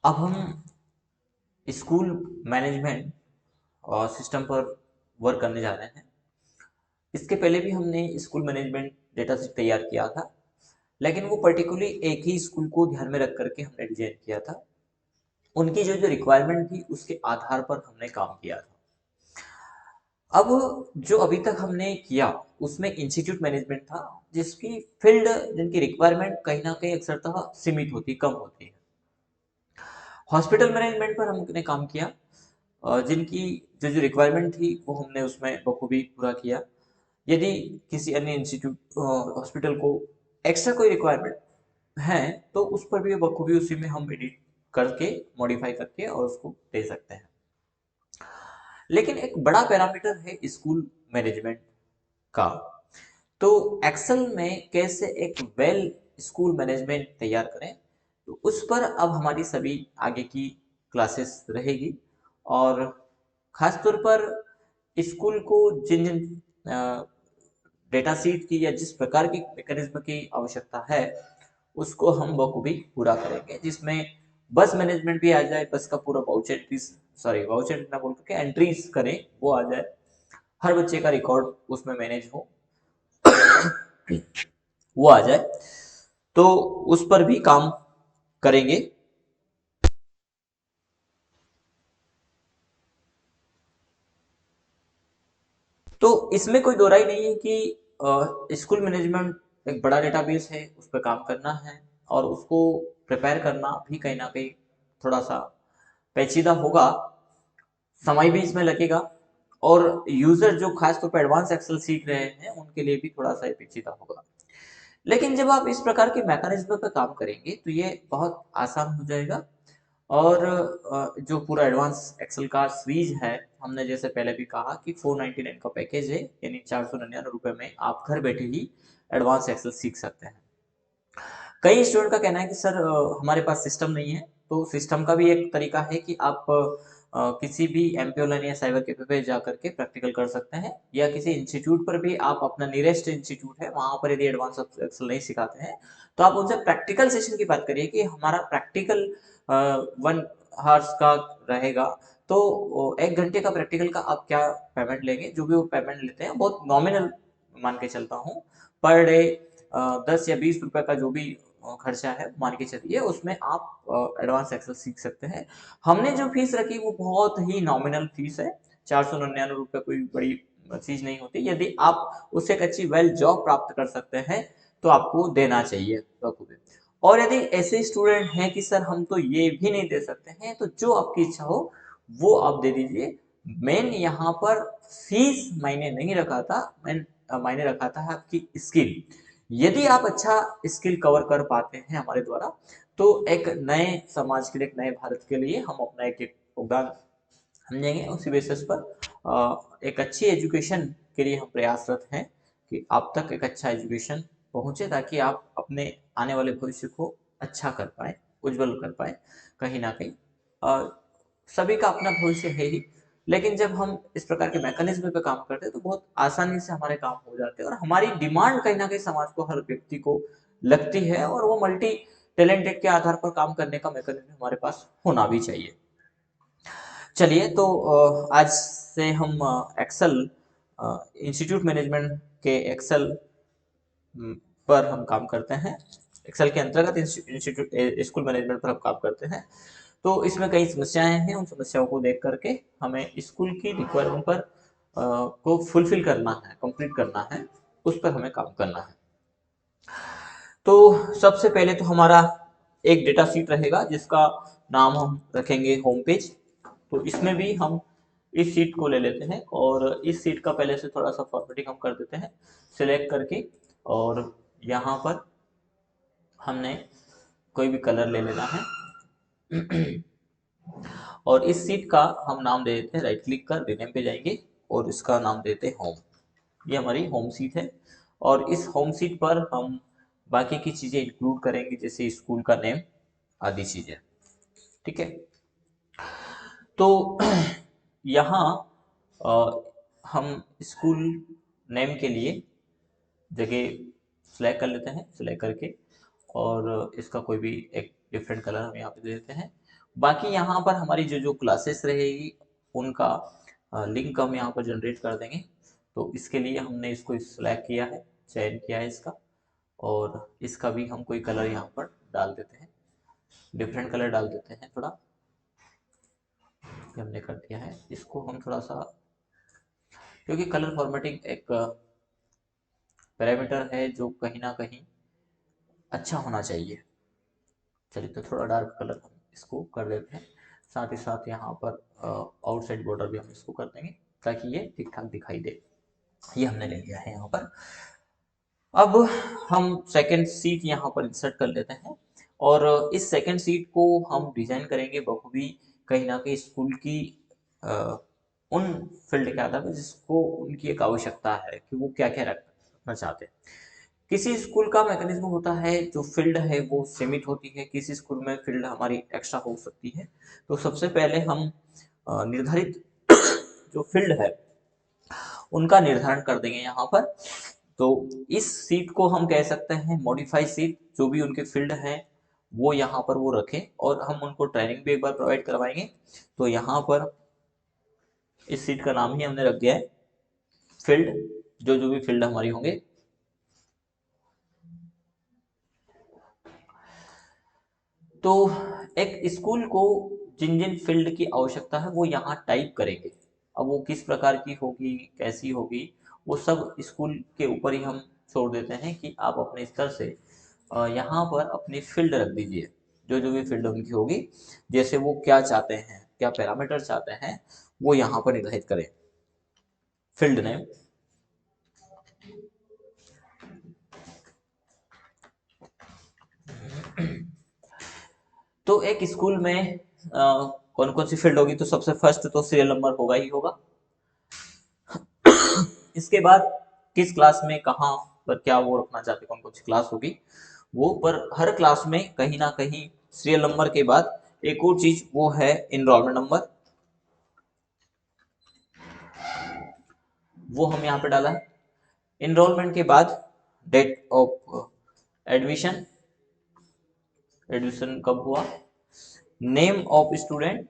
अब हम school management और सिस्टम पर वर्क करने जा रहे हैं। इसके पहले भी हमने स्कूल मैनेजमेंट डेटा सेट तैयार किया था, लेकिन वो पर्टिकुलरली एक ही स्कूल को ध्यान में रख करके हमने डिजाइन किया था। उनकी जो जो रिक्वायरमेंट थी उसके आधार पर हमने काम किया था। अब जो अभी तक हमने किया उसमें इंस्टीट्यूट मैनेजमेंट था, जिसकी फील्ड जिनकी रिक्वायरमेंट कहीं ना कहीं अक्सरतः सीमित होती, कम होती है। हॉस्पिटल मैनेजमेंट पर हमने काम किया, जिनकी जो जो रिक्वायरमेंट थी वो हमने उसमें बखूबी पूरा किया। यदि किसी अन्य इंस्टीट्यूट हॉस्पिटल को एक्स्ट्रा कोई रिक्वायरमेंट है तो उस पर भी बखूबी उसी में हम एडिट करके मॉडिफाई करके और उसको दे सकते हैं। लेकिन एक बड़ा पैरामीटर है स्कूल मैनेजमेंट का। तो एक्सेल में कैसे एक वेल स्कूल मैनेजमेंट तैयार करें, तो उस पर अब हमारी सभी आगे की क्लासेस रहेगी। और खास तौर पर स्कूल को जिन जिन डेटा सीट की या जिस प्रकार की मैकेनिज्म की आवश्यकता है उसको हम बखूबी पूरा करेंगे, जिसमें बस मैनेजमेंट भी आ जाए, बस का पूरा वाउचर, सॉरी वाउचर ना बोल के एंट्रीज करें वो आ जाए, हर बच्चे का रिकॉर्ड उसमें मैनेज हो वो आ जाए, तो उस पर भी काम करेंगे। तो इसमें कोई दो राय नहीं है कि स्कूल मैनेजमेंट एक बड़ा डेटाबेस है, उस पर काम करना है और उसको प्रिपेयर करना भी कहीं ना कहीं थोड़ा सा पेचीदा होगा, समय भी इसमें लगेगा। और यूजर जो खास तौर पर एडवांस एक्सेल सीख रहे हैं उनके लिए भी थोड़ा सा पेचीदा होगा। लेकिन जब आप इस प्रकार के मैकेनिज्म पर काम करेंगे तो ये बहुत आसान हो जाएगा। और जो पूरा एडवांस एक्सेल का सीरीज है, हमने जैसे पहले भी कहा कि 499 का पैकेज है, यानी 499 रुपए में आप घर बैठे ही एडवांस एक्सेल सीख सकते हैं। कई स्टूडेंट का कहना है कि सर हमारे पास सिस्टम नहीं है। तो सिस्टम का भी एक तरीका है कि आप किसी भी एमपी ऑनलाइन या साइबर कैफे पे जा करके प्रैक्टिकल कर सकते हैं, या किसी इंस्टीट्यूट पर भी आप, अपना नियरेस्ट इंस्टीट्यूट है वहां पर यदि एडवांस एक्सेल नहीं सिखाते हैं तो आप उनसे प्रैक्टिकल सेशन की बात करिए कि हमारा प्रैक्टिकल 1 आवर्स का रहेगा। तो 1 घंटे का प्रैक्टिकल का आप क्या पेमेंट लेंगे, जो भी वो पेमेंट लेते हैं बहुत नॉमिनल मान के चलता हूँ, पर डे 10 या 20 रुपए का जो भी खर्चा है मान के चलिए, उसमें आप एडवांस एक्सेल सीख सकते हैं। हमने जो फीस रखी वो बहुत ही नॉमिनल फीस है, 499 रुपये कोई बड़ी चीज नहीं होती। यदि आप उससे एक अच्छी वेल जॉब प्राप्त कर सकते हैं तो आपको देना चाहिए बखूबी। और यदि ऐसे स्टूडेंट हैं कि सर हम तो ये भी नहीं दे सकते हैं, तो जो आपकी इच्छा हो वो आप दे दीजिए। मेन यहाँ पर फीस मायने नहीं रखा था, मेन मायने रखा था आपकी स्किल। यदि आप अच्छा स्किल कवर कर पाते हैं हमारे द्वारा, तो एक नए समाज के लिए, एक नए भारत के लिए हम अपना एक योगदान हम देंगे। उसी बेसिस पर एक अच्छी एजुकेशन के लिए हम प्रयासरत हैं कि आप तक एक अच्छा एजुकेशन पहुंचे, ताकि आप अपने आने वाले भविष्य को अच्छा कर पाए, उज्जवल कर पाए। कहीं ना कहीं सभी का अपना भविष्य है ही, लेकिन जब हम इस प्रकार के मैकेनिज्म पे काम करते हैं तो बहुत आसानी से हमारे काम हो जाते हैं, और हमारी डिमांड कहीं ना कहीं समाज को, हर व्यक्ति को लगती है, और वो मल्टी टैलेंटेड के आधार पर काम करने का मैकेनिज्म हमारे पास होना भी चाहिए। चलिए, तो आज से हम एक्सेल, इंस्टीट्यूट मैनेजमेंट के एक्सेल पर हम काम करते हैं। एक्सेल के अंतर्गत इंस्टीट्यूट स्कूल मैनेजमेंट पर हम काम करते हैं। तो इसमें कई समस्याएं हैं, उन समस्याओं को देख करके हमें स्कूल की रिक्वायरमेंट पर को फुलफिल करना है, कंप्लीट करना है, उस पर हमें काम करना है। तो सबसे पहले तो हमारा एक डेटा सीट रहेगा जिसका नाम हम रखेंगे होम पेज। तो इसमें भी हम इस सीट को ले लेते हैं, और इस सीट का पहले से थोड़ा सा फॉर्मेटिंग हम कर देते हैं सिलेक्ट करके। और यहाँ पर हमने कोई भी कलर ले लेना है और इस सीट का हम नाम दे देते हैं, राइट क्लिक कर रिनेम पे जाएंगे और इसका नाम देते हैं होम। ये हमारी होम सीट है, और इस होम सीट पर हम बाकी की चीजें इंक्लूड करेंगे, जैसे स्कूल का नेम आदि चीजें। ठीक है, तो यहाँ हम स्कूल नेम के लिए जगह सिलेक्ट कर लेते हैं, सिलेक्ट करके और इसका कोई भी एक डिफरेंट कलर हम यहाँ पे दे देते हैं। बाकी यहाँ पर हमारी जो जो क्लासेस रहेगी उनका लिंक हम यहाँ पर जनरेट कर देंगे। तो इसके लिए हमने इसको सिलेक्ट किया है, चयन किया है इसका, और इसका भी हम कोई कलर यहाँ पर डाल देते हैं, डिफरेंट कलर डाल देते हैं थोड़ा। ये हमने कर दिया है। इसको हम थोड़ा सा, क्योंकि कलर फॉर्मेटिंग एक पैरामीटर है जो कहीं ना कहीं अच्छा होना चाहिए। चलिए, तो थोड़ा डार्क कलर हम इसको कर देते हैं। साथ ही साथ यहाँ पर आउटसाइड बॉर्डर भी हम इसको कर देंगे ताकि ये ठीक ठाक दिखाई दे। ये हमने ले लिया है यहाँ पर। अब हम सेकंड सीट यहाँ पर इंसर्ट कर लेते हैं, और इस सेकंड सीट को हम डिजाइन करेंगे बखूबी कहीं ना कहीं स्कूल की अ, उन फील्ड के आधार पर जिसको उनकी एक आवश्यकता है कि वो क्या क्या रखना चाहते हैं। किसी स्कूल का मैकेनिज्म होता है जो फील्ड है वो सीमित होती है, किसी स्कूल में फील्ड हमारी एक्स्ट्रा हो सकती है। तो सबसे पहले हम निर्धारित जो फील्ड है उनका निर्धारण कर देंगे यहाँ पर। तो इस सीट को हम कह सकते हैं मॉडिफाई सीट। जो भी उनके फील्ड है वो यहाँ पर वो रखें, और हम उनको ट्रेनिंग भी एक बार प्रोवाइड करवाएंगे। तो यहाँ पर इस सीट का नाम ही हमने रख दिया है फील्ड। जो जो भी फील्ड हमारी होंगे, तो एक स्कूल को जिन जिन फील्ड की आवश्यकता है वो यहाँ टाइप करेंगे। अब वो किस प्रकार की होगी, कैसी होगी, वो सब स्कूल के ऊपर ही हम छोड़ देते हैं कि आप अपने स्तर से यहाँ पर अपनी फील्ड रख दीजिए। जो जो भी फील्ड उनकी होगी, जैसे वो क्या चाहते हैं, क्या पैरामीटर चाहते हैं, वो यहाँ पर निर्धारित करें। फील्ड नेम, तो एक स्कूल में कौन कौन सी फील्ड होगी, तो सबसे फर्स्ट तो सीरियल नंबर होगा ही होगा। इसके बाद किस क्लास में कहाँ पर क्या वो रखना चाहते, कौन कौन सी क्लास होगी वो, पर हर क्लास में कहीं ना कहीं सीरियल नंबर के बाद एक और चीज वो है इनरोलमेंट नंबर। वो हम यहाँ पे डाला है। इनरोलमेंट के बाद डेट ऑफ एडमिशन, एडमिशन कब हुआ, name of student,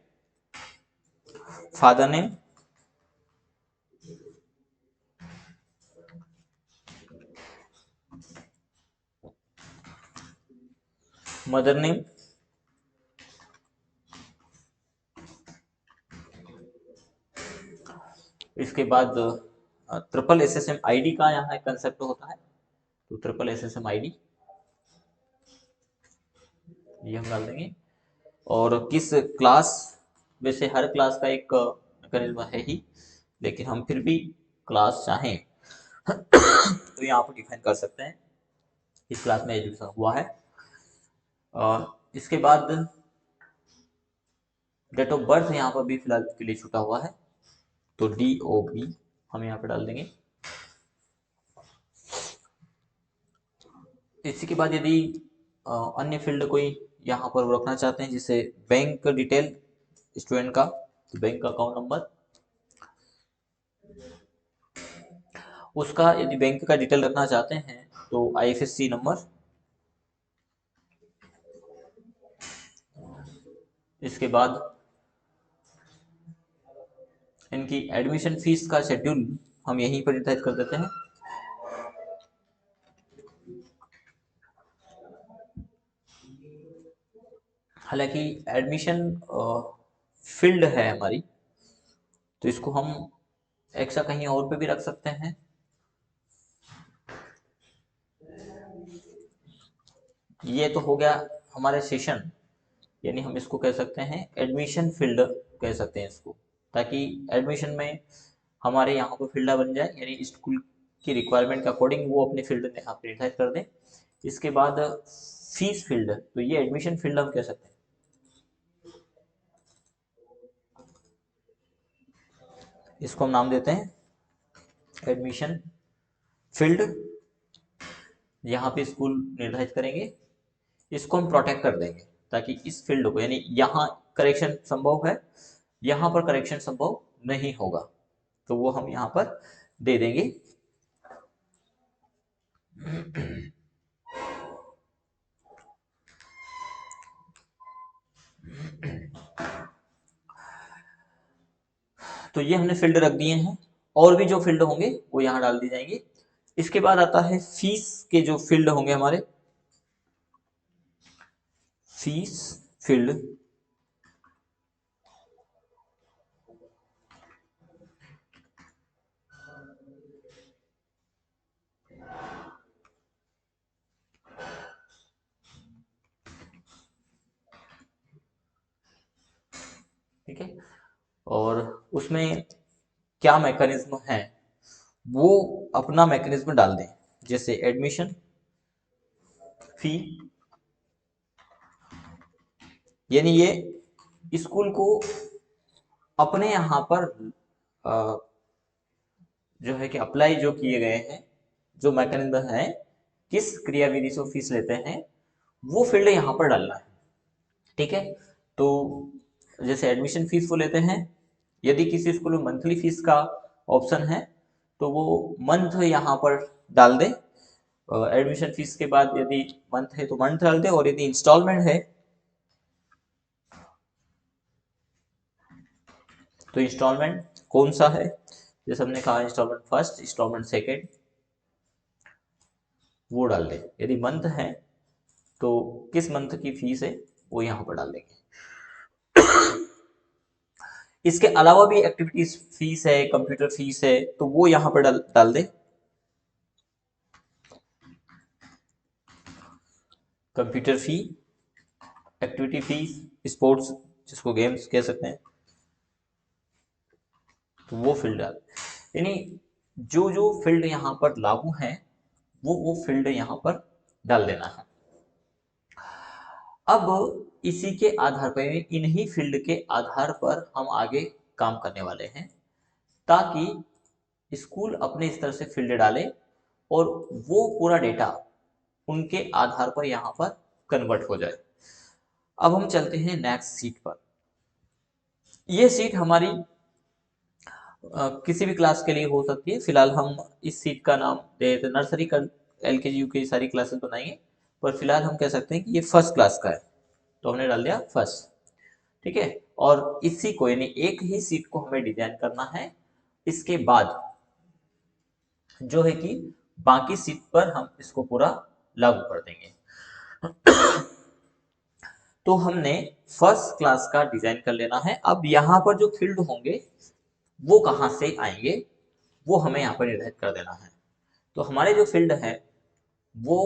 father name, mother name, इसके बाद ट्रिपल एसएसएम आईडी का यहाँ कंसेप्ट होता है। तो ट्रिपल एसएसएम आईडी ये हम डाल देंगे। और किस क्लास, वैसे हर क्लास का एक मैकेनिज्म है ही, लेकिन हम फिर भी क्लास चाहें तो यहाँ पर डिफाइन कर सकते हैं किस क्लास में एजुकेशन हुआ है। और इसके बाद डेट ऑफ बर्थ यहाँ पर भी फिलहाल के लिए छूटा हुआ है, तो DOB हम यहाँ पे डाल देंगे। इसी के बाद यदि अन्य फील्ड कोई यहाँ पर रखना चाहते हैं, जिसे बैंक डिटेल स्टूडेंट का, तो बैंक का अकाउंट नंबर, उसका यदि बैंक का डिटेल रखना चाहते हैं तो IFSC नंबर। इसके बाद इनकी एडमिशन फीस का शेड्यूल हम यहीं पर निर्धारित कर देते हैं। हालांकि एडमिशन फील्ड है हमारी, तो इसको हम एक्स्ट्रा कहीं और पे भी रख सकते हैं। ये तो हो गया हमारे सेशन, यानी हम इसको कह सकते हैं एडमिशन फील्ड कह सकते हैं इसको, ताकि एडमिशन में हमारे यहाँ पर फील्ड बन जाए, यानी स्कूल की रिक्वायरमेंट के अकॉर्डिंग वो अपने फील्ड में यहाँ पे निर्धारित कर दें। इसके बाद फीस फील्ड, तो ये एडमिशन फील्ड हम कह सकते हैं। इसको हम नाम देते हैं एडमिशन फील्ड। यहाँ पे स्कूल निर्धारित करेंगे, इसको हम प्रोटेक्ट कर देंगे ताकि इस फील्ड को, यानी यहाँ करेक्शन संभव है, यहाँ पर करेक्शन संभव नहीं होगा, तो वो हम यहाँ पर दे देंगे। तो ये हमने फील्ड रख दिए हैं, और भी जो फील्ड होंगे वो यहाँ डाल दी जाएंगे। इसके बाद आता है फीस के जो फील्ड होंगे हमारे, फीस फील्ड। ठीक है, और उसमें क्या मैकेनिज्म है वो अपना मैकेनिज्म डाल दें, जैसे एडमिशन फी, यानी ये स्कूल को अपने यहाँ पर अ, जो है कि अप्लाई जो किए गए हैं, जो मैकेनिज्म है, किस क्रियाविधि से फीस लेते हैं, वो फील्ड यहाँ पर डालना है। ठीक है, तो जैसे एडमिशन फीस वो लेते हैं, यदि किसी स्कूल में मंथली फीस का ऑप्शन है तो वो मंथ यहाँ पर डाल दे। एडमिशन फीस के बाद यदि मंथ है तो मंथ डाल दे, और यदि इंस्टॉलमेंट है तो इंस्टॉलमेंट कौन सा है, जैसे हमने कहा इंस्टॉलमेंट फर्स्ट, इंस्टॉलमेंट सेकेंड, वो डाल दे। यदि मंथ है तो किस मंथ की फीस है वो यहाँ पर डाल देंगे। इसके अलावा भी एक्टिविटीज फीस है, कंप्यूटर फीस है, तो वो यहाँ पर डाल दे। कंप्यूटर फी, एक्टिविटी फीस, स्पोर्ट्स जिसको गेम्स कह सकते हैं, तो वो फील्ड डाल, यानी जो जो फील्ड यहाँ पर लागू है वो फील्ड यहाँ पर डाल देना है। अब इसी के आधार पर, इन्हीं फील्ड के आधार पर हम आगे काम करने वाले हैं, ताकि स्कूल अपने स्तर से फील्ड डाले और वो पूरा डेटा उनके आधार पर यहाँ पर कन्वर्ट हो जाए। अब हम चलते हैं नेक्स्ट सीट पर। ये सीट हमारी किसी भी क्लास के लिए हो सकती है। फिलहाल हम इस सीट का नाम दे देते, नर्सरी का, एलकेजी यूकेजी सारी क्लासेस बनाएंगे, पर फिलहाल हम कह सकते हैं कि ये फर्स्ट क्लास का है, तो हमने डाल दिया फर्स्ट। ठीक है, और इसी को यानी एक ही सीट को हमें डिजाइन करना है। इसके बाद जो है कि बाकी सीट पर हम इसको पूरा लागू कर देंगे। तो हमने फर्स्ट क्लास का डिजाइन कर लेना है। अब यहाँ पर जो फील्ड होंगे वो कहाँ से आएंगे वो हमें यहाँ पर निर्धारित कर देना है। तो हमारे जो फील्ड है वो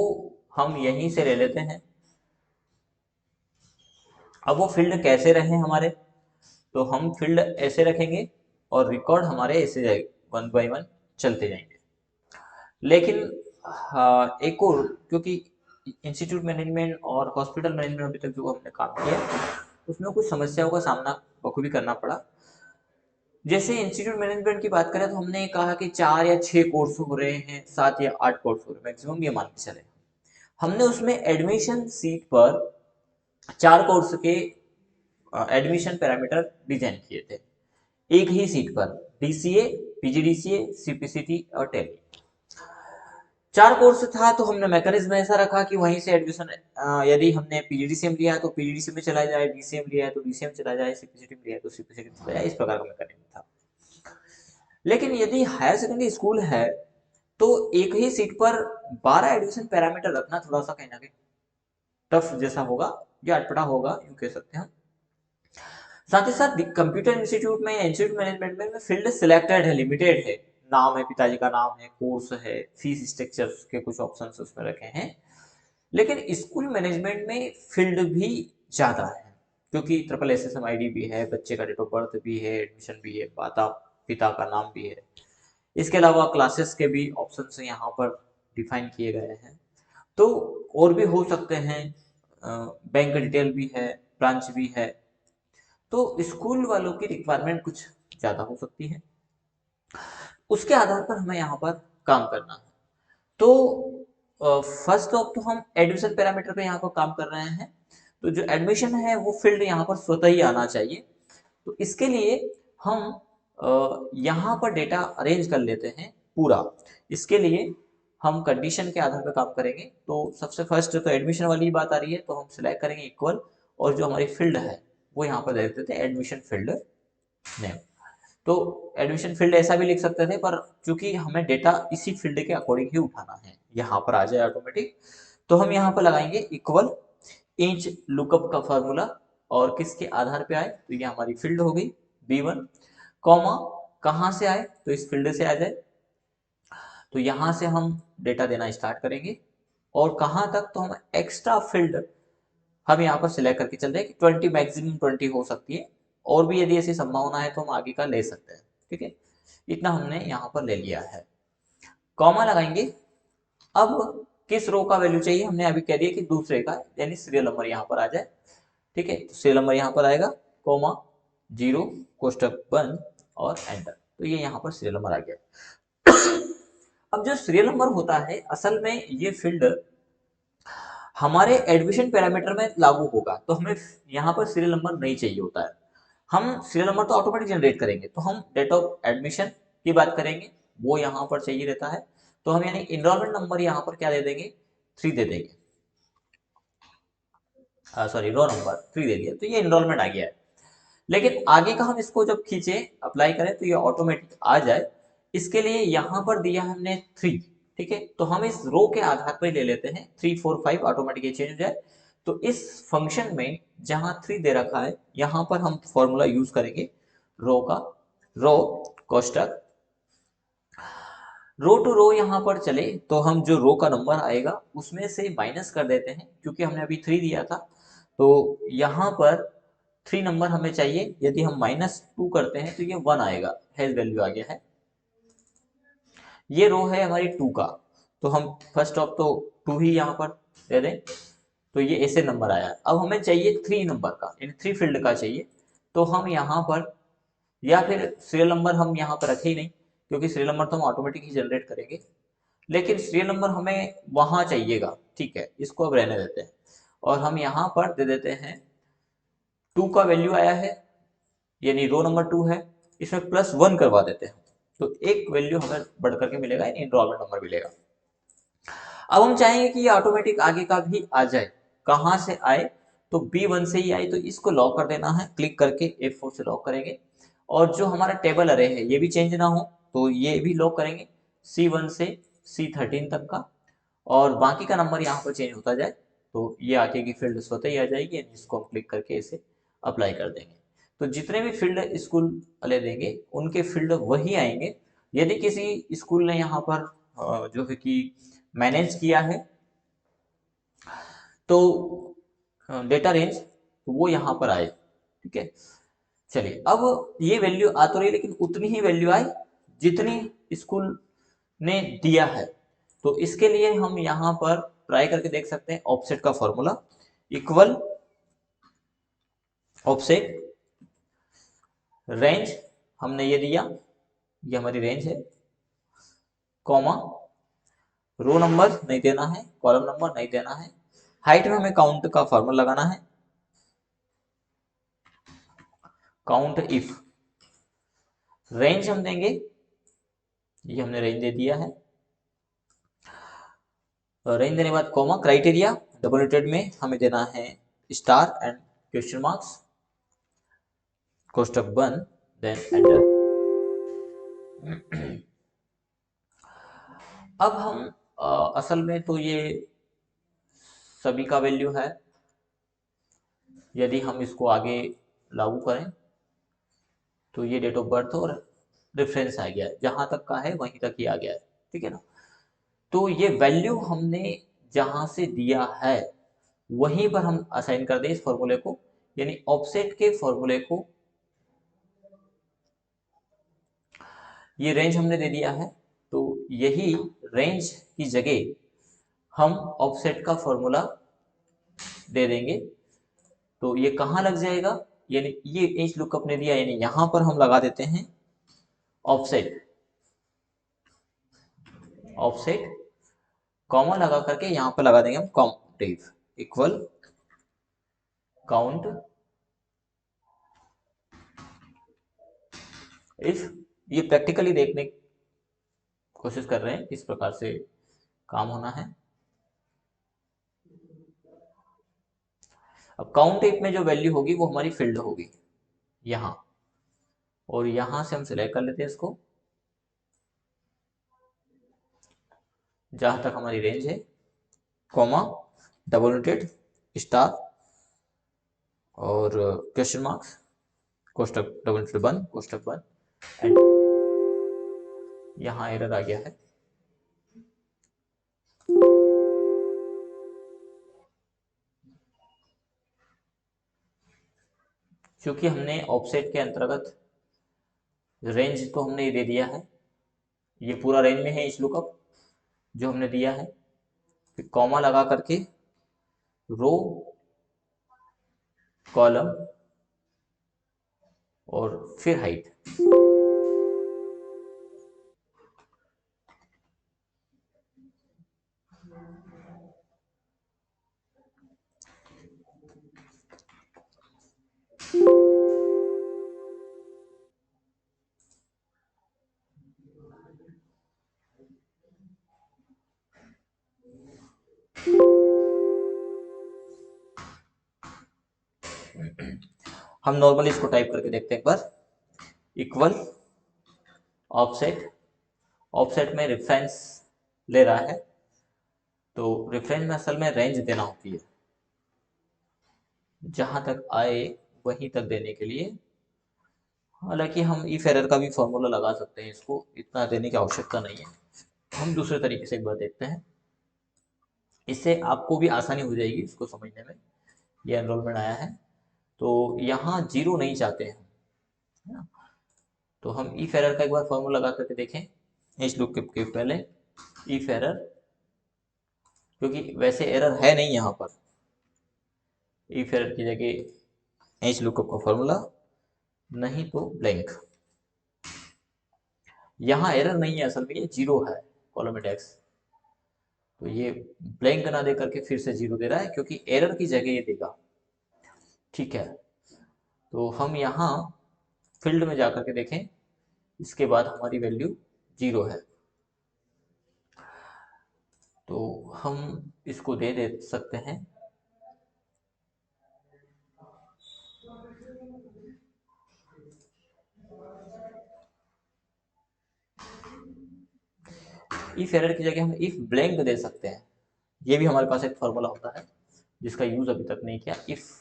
हम यहीं से ले लेते हैं। अब वो फील्ड कैसे रहे हमारे, तो हम फील्ड ऐसे रखेंगे और रिकॉर्ड हमारे ऐसे जाएंगे, 1 बाय 1 चलते जाएंगे। लेकिन एक और, क्योंकि इंस्टीट्यूट मैनेजमेंट और हॉस्पिटल मैनेजमेंट अभी तक जो हमने काम किया उसमें कुछ समस्याओं का सामना बखूबी करना पड़ा। जैसे इंस्टीट्यूट मैनेजमेंट की बात करें तो हमने कहा कि 4 या 6 कोर्स हो रहे हैं, 7 या 8 कोर्स हो रहे हैं मैक्सिमम, ये मान के चले। हमने उसमें एडमिशन सीट पर 4 कोर्स के एडमिशन पैरामीटर डिजाइन किए थे, एक ही सीट पर, डीसीए, पीजीडीसीए, सीपीसीटी और टेली। 4 कोर्स था तो हमने मैकेनिज्म ऐसा रखा कि वहीं से एडमिशन, यदि हमने पीजीडीसीएम लिया है तो पीजीडीसीएम में चला जाए, डीसीएम लिया है तो डीसीएम चला जाए, सीपीसीटी में लिया है तो सीपीसीटी में चला जाए, इस प्रकार का मैकेनिज्म था। लेकिन यदि हायर सेकेंडरी स्कूल है तो एक ही सीट पर 12 एडमिशन पैरामीटर रखना थोड़ा सा कहीं ना कहीं टफ जैसा होगा या अटपटा होगा, यूं कह सकते हैं। साथ ही साथ कंप्यूटर इंस्टीट्यूट में या इंस्टीट्यूट मैनेजमेंट में फील्ड सिलेक्टेड है, लिमिटेड है, नाम है, पिताजी का नाम है, कोर्स है, फीस स्ट्रक्चर के कुछ ऑप्शंस उसमें रखे हैं। लेकिन स्कूल मैनेजमेंट में फील्ड भी ज्यादा है, क्योंकि ट्रिपल एसएसएम आईडी भी है, बच्चे का डेट ऑफ बर्थ भी है, एडमिशन भी है, माता पिता का नाम भी है। इसके अलावा क्लासेस के भी ऑप्शंस यहाँ पर डिफाइन किए गए हैं। तो और भी हो सकते हैं, बैंक डिटेल भी है, ब्रांच भी है। तो स्कूल वालों की रिक्वायरमेंट कुछ ज़्यादा हो सकती है, उसके आधार पर हमें यहाँ पर काम करना है। तो फर्स्ट ऑफ तो हम एडमिशन पैरामीटर पे यहाँ पर काम कर रहे हैं। तो जो एडमिशन है वो फील्ड यहाँ पर स्वतः ही आना चाहिए। तो इसके लिए हम यहाँ पर डेटा अरेंज कर लेते हैं पूरा। इसके लिए हम कंडीशन के आधार पर काम करेंगे। तो सबसे फर्स्ट तो एडमिशन वाली बात आ रही है, तो हम सिलेक्ट करेंगे इक्वल, और जो हमारी फील्ड है वो यहाँ पर दे देते हैं एडमिशन फील्ड नेम। तो एडमिशन फील्ड ऐसा भी लिख सकते थे, पर चूंकि हमें डेटा इसी फील्ड के अकॉर्डिंग ही उठाना है, यहाँ पर आ जाए ऑटोमेटिक, तो हम यहाँ पर लगाएंगे इक्वल इंच लुकअप का फॉर्मूला, और किसके आधार पे आए, तो ये हमारी फील्ड हो गई B1, कॉमा कहाँ से आए, तो इस फील्ड से आ जाए, तो यहाँ से हम डेटा देना स्टार्ट करेंगे, और कहाँ तक, तो हम एक्स्ट्रा फील्ड हम यहाँ पर सिलेक्ट करके चल रहे हैं कि 20 मैक्सिमम 20 हो सकती है, और भी यदि ऐसी संभावना है तो हम आगे का ले सकते हैं। ठीक है, इतना हमने यहाँ पर ले लिया है, कॉमा लगाएंगे। अब किस रो का वैल्यू चाहिए, हमने अभी कह दिया कि दूसरे का, यानी सीरियल नंबर यहाँ पर आ जाए। ठीक है, तो सीरियल नंबर यहाँ पर आएगा, कॉमा 0 कोष्टक बंद और एंटर, तो ये यहाँ पर सीरियल नंबर आ गया। अब जो सीरियल नंबर होता है, असल में ये फील्ड हमारे एडमिशन पैरामीटर में लागू होगा, तो हमें यहाँ पर सीरियल नंबर नहीं चाहिए होता है। हम सीरियल नंबर तो ऑटोमेटिक जनरेट करेंगे, तो हम डेट ऑफ एडमिशन की बात करेंगे, वो यहाँ पर चाहिए रहता है, तो हम यानी इनरोलमेंट नंबर यहाँ पर क्या दे देंगे, 3 दे देंगे, सॉरी रो नंबर 3 दे दिया, तो ये इनरोलमेंट आ गया है। लेकिन आगे का हम इसको जब खींचे अप्लाई करें तो ये ऑटोमेटिक आ जाए, इसके लिए यहाँ पर दिया हमने 3। ठीक है, तो हम इस रो के आधार पर ले लेते हैं, 3 4 5 ऑटोमेटिक चेंज हो जाए। तो इस फंक्शन में जहां 3 दे रखा है, यहाँ पर हम फॉर्मूला यूज करेंगे रो का, रो कोष्टक, रो टू रो यहाँ पर चले तो हम जो रो का नंबर आएगा उसमें से माइनस कर देते हैं, क्योंकि हमने अभी 3 दिया था, तो यहाँ पर 3 नंबर हमें चाहिए, यदि हम -2 करते हैं तो ये 1 आएगा, हैज वैल्यू आ गया है। ये रो है हमारी 2 का, तो हम फर्स्ट ऑफ तो 2 ही यहाँ पर दे दें, तो ये ऐसे नंबर आया। अब हमें चाहिए 3 नंबर का, यानी 3 फील्ड का चाहिए, तो हम यहाँ पर, या फिर सीरियल नंबर हम यहाँ पर रखे ही नहीं, क्योंकि सीरियल नंबर तो हम ऑटोमेटिक ही जनरेट करेंगे, लेकिन सीरियल नंबर हमें वहां चाहिएगा। ठीक है, इसको अब रहने देते हैं, और हम यहाँ पर दे देते हैं 2 का वैल्यू आया है, यानी रो नंबर 2 है, इसमें +1 करवा देते हैं, तो एक वैल्यू हमें बढ़ करके मिलेगा, यानी इनरोलमेंट नंबर मिलेगा। अब हम चाहेंगे कि ये ऑटोमेटिक आगे का भी आ जाए, कहाँ से आए, तो B1 से ही आए, तो इसको लॉक कर देना है, क्लिक करके F4 से लॉक करेंगे, और जो हमारा टेबल अरे है ये भी चेंज ना हो, तो ये भी लॉक करेंगे C1 से C13 तक का, और बाकी का नंबर यहाँ पर चेंज होता जाए, तो ये आगे की फील्ड स्वतः ही आ जाएगी, यानी इसको हम क्लिक करके इसे अप्लाई कर देंगे। तो जितने भी फील्ड स्कूल वाले देंगे उनके फील्ड वही आएंगे। यदि किसी स्कूल ने यहाँ पर जो है कि मैनेज किया है, तो डेटा रेंज, तो वो यहाँ पर आए। ठीक है, चलिए अब ये वैल्यू आ तो रही, लेकिन उतनी ही वैल्यू आई जितनी स्कूल ने दिया है, तो इसके लिए हम यहाँ पर ट्राई करके देख सकते हैं ऑफसेट का फॉर्मूला, इक्वल ऑफसेट रेंज, हमने ये दिया, ये हमारी रेंज है, कॉमा रो नंबर नहीं देना है, कॉलम नंबर नहीं देना है, हाइट में हमें काउंट का फॉर्मूला लगाना है, काउंट इफ, रेंज हम देंगे, ये हमने रेंज दे दिया है, रेंज देने के बाद कॉमा क्राइटेरिया, डबल रेटेड में हमें देना है स्टार एंड क्वेश्चन मार्क्स, कोष्टक बंद, देन एंटर। अब हम असल में तो ये सभी का वैल्यू है, यदि हम इसको आगे लागू करें तो ये डेट ऑफ बर्थ और रेफरेंस आ गया है, जहां तक का है वहीं तक ही आ गया है। ठीक है ना, तो ये वैल्यू हमने जहां से दिया है वहीं पर हम असाइन कर दें इस फॉर्मूले को, यानी ऑफसेट के फॉर्मूले को, ये रेंज हमने दे दिया है, तो यही रेंज की जगह हम ऑफसेट का फॉर्मूला दे देंगे, तो ये कहाँ लग जाएगा, यानी ये एज लुकअप ने दिया, यानी यहां पर हम लगा देते हैं ऑफसेट, ऑफसेट कॉमा लगा करके यहां पर लगा देंगे हम काउंटिव, इक्वल काउंट इफ, ये प्रैक्टिकली देखने की कोशिश कर रहे हैं किस प्रकार से काम होना है। अब काउंट इफ में जो वैल्यू होगी वो हमारी फील्ड होगी यहाँ, और यहां से हम सिलेक्ट कर लेते हैं इसको, जहां तक हमारी रेंज है, कॉमा, डबल नोटेड, स्टार और क्वेश्चन मार्क्स, कोष्टक डबल नोटेड बंद, कोष्टक बंद, एंड यहाँ एरर आ गया है। क्योंकि हमने ऑफसेट के अंतर्गत रेंज तो हमने ये दे दिया है, ये पूरा रेंज में है इस लुकअप जो हमने दिया है, फिर कॉमा लगा करके रो, कॉलम और फिर हाइट। हम नॉर्मली इसको टाइप करके देखते हैं एक बार, इक्वल ऑफसेट, ऑफसेट में रेफरेंस ले रहा है, तो रेफरेंस में असल में रेंज देना होती है, जहां तक आए वहीं तक देने के लिए। हालांकि हम इफ एरर का भी फॉर्मूला लगा सकते हैं, इसको इतना देने की आवश्यकता नहीं है। हम दूसरे तरीके से एक बार देखते हैं, इससे आपको भी आसानी हो जाएगी इसको समझने में। ये एनरोलमेंट आया है, तो यहाँ जीरो नहीं चाहते हैं, है ना? तो हम इफ एरर का एक बार फॉर्मूला लगा करके देखें, इस लूप के पहले इफ एरर, क्योंकि वैसे एरर है नहीं यहाँ पर, इफ एरर की जगह एच लुकअप का फॉर्मूला, नहीं तो ब्लैंक। यहाँ एरर नहीं है, असल में ये जीरो है कॉलम इंडेक्स, तो ये ब्लैंक ना दे करके फिर से जीरो दे रहा है, क्योंकि एरर की जगह ये देगा। ठीक है, तो हम यहाँ फील्ड में जाकर के देखें, इसके बाद हमारी वैल्यू जीरो है, तो हम इसको दे सकते हैं इफ एरर की जगह हम इफ ब्लैंक दे सकते हैं। ये भी हमारे पास एक फॉर्मूला होता है जिसका यूज अभी तक नहीं किया, इफ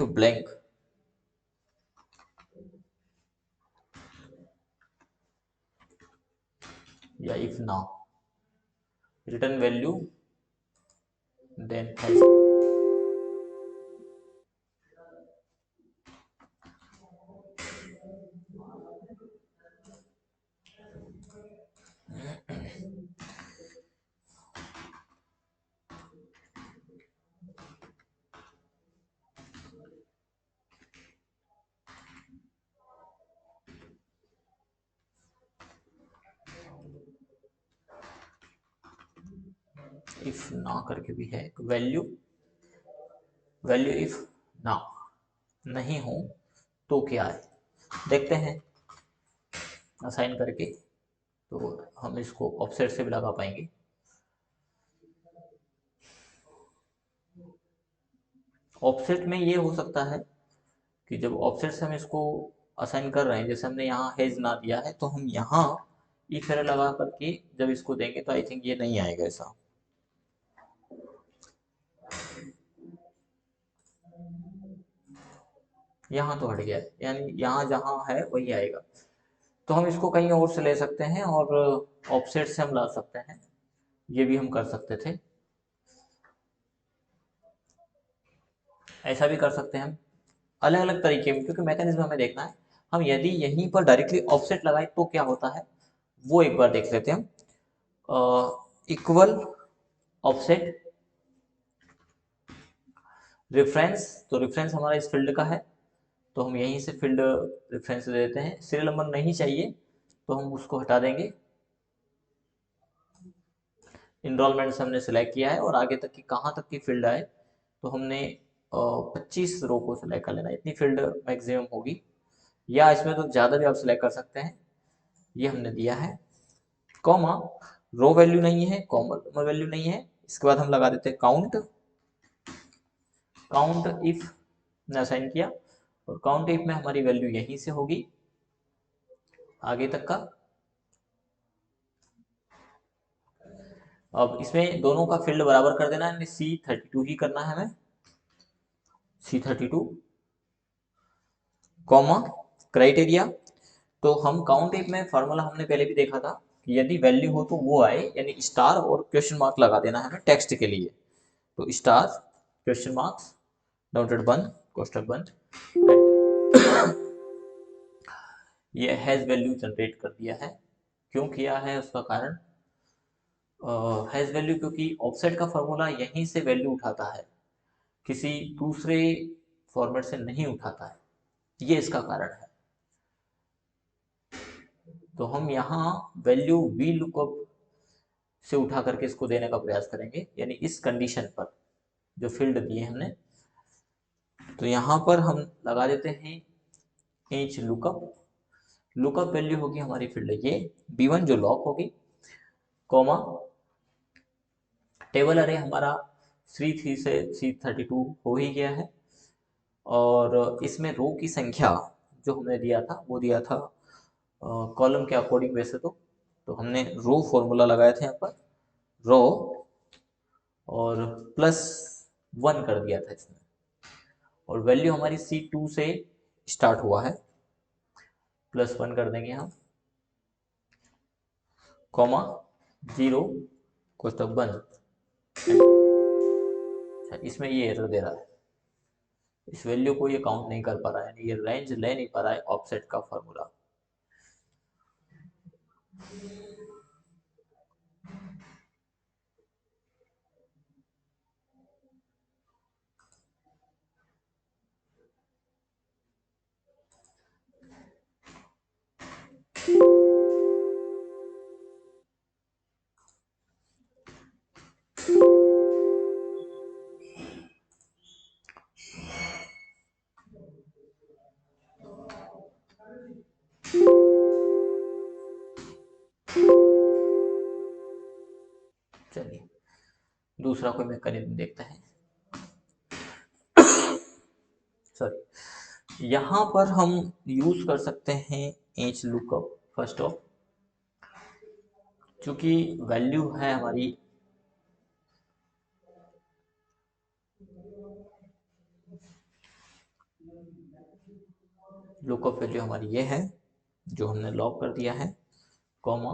ब्लैंक, या if NA, return value then hash. If NA करके भी है, वैल्यू, वैल्यू इफ ना नहीं हो तो क्या है, देखते हैं असाइन करके, तो हम इसको ऑफसेट से भी लगा पाएंगे। ऑफसेट में ये हो सकता है कि जब ऑफसेट से हम इसको असाइन कर रहे हैं, जैसे हमने यहाँ हेज ना दिया है, तो हम यहाँ इफ एरर लगा करके जब इसको देंगे तो आई थिंक ये नहीं आएगा ऐसा। यहाँ तो हट गया है, यानी यहाँ जहाँ है वही आएगा, तो हम इसको कहीं और से ले सकते हैं और ऑफसेट से हम ला सकते हैं, ये भी हम कर सकते थे, ऐसा भी कर सकते हैं हम, अलग अलग तरीके में, क्योंकि मैकेनिज्म हमें देखना है। हम यदि यहीं पर डायरेक्टली ऑफसेट लगाए तो क्या होता है, वो एक बार देख लेते हैं हम। इक्वल ऑफसेट रेफरेंस, तो रेफरेंस हमारा इस फील्ड का है, तो हम यहीं से फील्ड रेफरेंस दे देते हैं। सीरियल नंबर नहीं चाहिए तो हम उसको हटा देंगे। इनरोलमेंट से हमने सेलेक्ट किया है और आगे तक की कहाँ तक की फील्ड आए, तो हमने 25 रो को सिलेक्ट कर लेना, इतनी फील्ड मैक्सिमम होगी, या इसमें तो ज़्यादा भी आप सिलेक्ट कर सकते हैं। ये हमने दिया है, कॉमा, रो वैल्यू नहीं है, कॉमन वैल्यू नहीं है, इसके बाद हम लगा देते हैं काउंट, काउंट इफ ने असाइन किया, और काउंट इफ में हमारी वैल्यू यहीं से होगी आगे तक का। अब इसमें दोनों का फील्ड बराबर कर देना है, C32 ही करना है हमें, C32 कॉमा क्राइटेरिया। तो हम काउंट इफ में फॉर्मूला हमने पहले भी देखा था कि यदि वैल्यू हो तो वो आए, यानी स्टार और क्वेश्चन मार्क लगा देना है हमें टेक्स्ट के लिए। तो स्टार क्वेश्चन मार्क्स डॉटेड बंद कोष्ठक बंद, ये हैज वैल्यू जनरेट कर दिया है। क्यों किया है उसका कारण, हैज वैल्यू क्योंकि ऑफसेट का फॉर्मूला यहीं से वैल्यू उठाता है, किसी दूसरे फॉर्मेट से नहीं उठाता है, ये इसका कारण है। तो हम यहाँ वैल्यू वी लुकअप से उठा करके इसको देने का प्रयास करेंगे, यानी इस कंडीशन पर जो फील्ड दिए हमने। तो यहाँ पर हम लगा देते हैं एच लुकअप, लुकअप वैल्यू होगी हमारी फील्ड ये B1 जो लॉक होगी, कॉमा टेबल अरे हमारा C3 से C32 हो ही गया है, और इसमें रो की संख्या जो हमने दिया था वो दिया था कॉलम के अकॉर्डिंग वैसे तो हमने रो फॉर्मूला लगाए थे यहाँ पर, रो और +1 कर दिया था इसमें, और वैल्यू हमारी C2 से स्टार्ट हुआ है, +1 कर देंगे हम, कॉमा 0 कोष्ठक बंद। इसमें ये एरर दे रहा है, इस वैल्यू को ये काउंट नहीं कर पा रहा है, यानी ये रेंज ले नहीं पा रहा है ऑफसेट का फॉर्मूला। चलिए दूसरा कोई मैकेनिज्म देखते हैं। सॉरी, यहाँ पर हम यूज कर सकते हैं एच लुकअप फर्स्ट ऑफ, चूंकि वैल्यू है हमारी लुकअप वैल्यू हमारी ये है जो हमने लॉक कर दिया है, कॉमा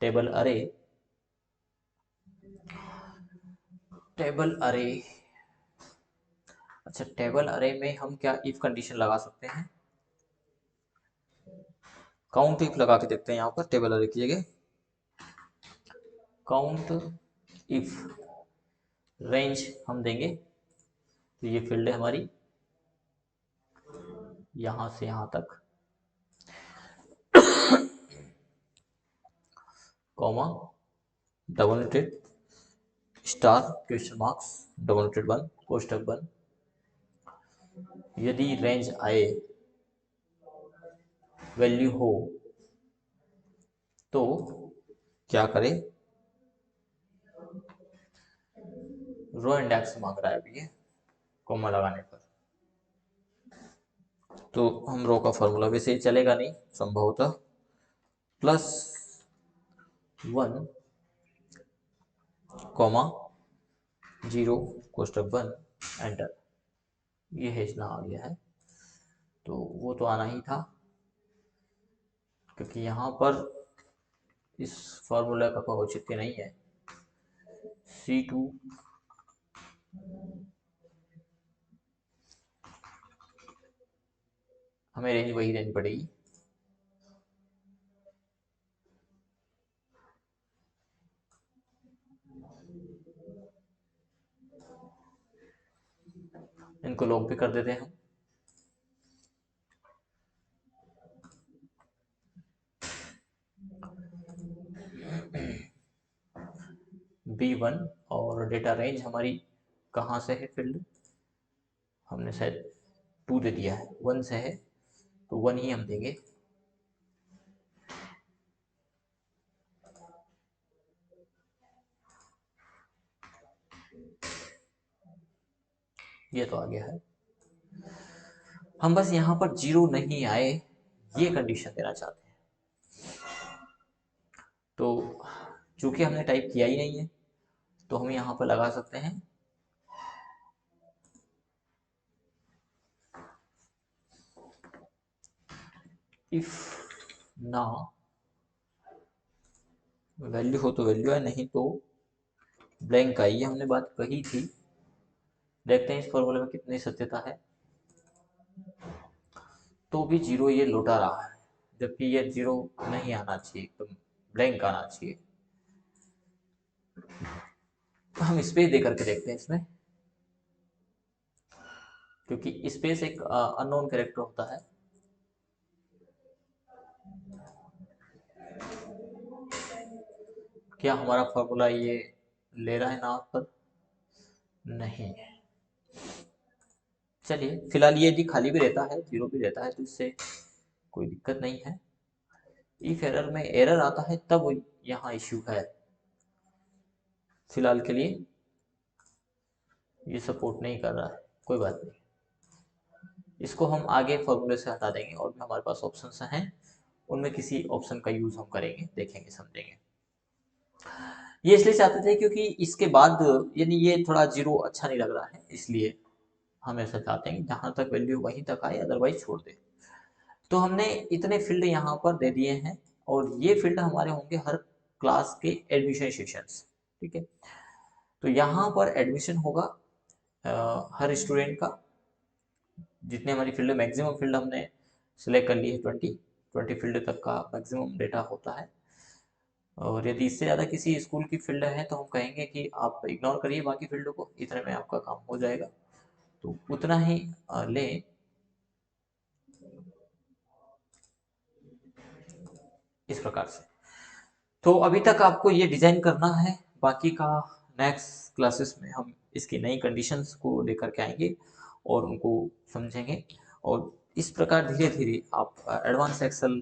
टेबल अरे, टेबल अरे। अच्छा, टेबल अरे में हम क्या इफ कंडीशन लगा सकते हैं, काउंट इफ लगा के देखते हैं यहाँ पर टेबल अरे की जगह, काउंट इफ रेंज हम देंगे, तो ये फील्ड है हमारी यहाँ से यहाँ तक, comma double noted star question marks double noted बंद कोष्ठक बंद। यदि रेंज आए वैल्यू हो तो क्या करें, रो इंडेक्स मांग रहा है अभी ये कॉमा लगाने पर, तो हम रो का फॉर्मूला वैसे ही चलेगा नहीं संभवतः, +1 कॉमा 0 कोष्ठक बंद एंटर, ये है इतना आ गया है। तो वो तो आना ही था, क्योंकि यहाँ पर इस फॉर्मूला का कोई औचित्य नहीं है। C2 हमें रेंज वही देनी पड़ेगी, इनको लॉक भी कर देते हैं हम। B1 और डेटा रेंज हमारी कहाँ से है फील्ड, हमने शायद 2 दे दिया है, 1 से है तो 1 ही हम देंगे। ये तो आ गया है। हम बस यहाँ पर 0 नहीं आए ये कंडीशन देना चाहते हैं। तो चूंकि हमने टाइप किया ही नहीं है तो हम यहाँ पर लगा सकते हैं इफ ना वैल्यू हो तो वैल्यू है, नहीं तो ब्लैंक आई। ये हमने बात कही थी। देखते हैं इस फॉर्मूले में कितनी सत्यता है। तो भी 0 ये लौटा रहा है, जबकि ये 0 नहीं आना चाहिए, एकदम ब्लैंक आना चाहिए। हम स्पेस दे करके देखते हैं इसमें, क्योंकि स्पेस एक अननोन कैरेक्टर होता है। क्या हमारा फॉर्मूला ये ले रहा है ना पर? नहीं। चलिए फिलहाल ये यदि खाली भी रहता है, 0 भी रहता है, तो इससे कोई दिक्कत नहीं है। इफ एरर में एरर आता है तब यहाँ इश्यू है। फिलहाल के लिए ये सपोर्ट नहीं कर रहा है, कोई बात नहीं। इसको हम आगे फॉर्मूले से हटा देंगे और भी हमारे पास ऑप्शंस हैं, उनमें किसी ऑप्शन का यूज हम करेंगे, देखेंगे, समझेंगे। ये इसलिए चाहते थे क्योंकि इसके बाद यानी ये थोड़ा 0 अच्छा नहीं लग रहा है, इसलिए हम ऐसा चाहते हैं कि जहां तक वैल्यू वहीं तक आए, अदरवाइज छोड़ दे। तो हमने इतने फील्ड यहाँ पर दे दिए हैं और ये फील्ड हमारे होंगे हर क्लास के एडमिशन सेशंस। ठीक है, तो यहाँ पर एडमिशन होगा हर स्टूडेंट का। जितने हमारी फील्ड, मैक्सिमम फील्ड हमने सिलेक्ट कर ली है, 20 फील्ड तक का मैक्सिमम डेटा होता है। और यदि इससे ज़्यादा किसी स्कूल की फील्ड है तो हम कहेंगे कि आप इग्नोर करिए बाकी फील्डों को, इतने में आपका काम हो जाएगा, तो उतना ही लें। इस प्रकार से तो अभी तक आपको ये डिजाइन करना है, बाकी का नेक्स्ट क्लासेस में हम इसकी नई कंडीशंस को लेकर के आएंगे और उनको समझेंगे। और इस प्रकार धीरे धीरे आप एडवांस एक्सेल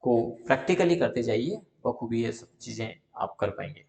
को प्रैक्टिकली करते जाइए, बखूबी ये सब चीज़ें आप कर पाएंगे।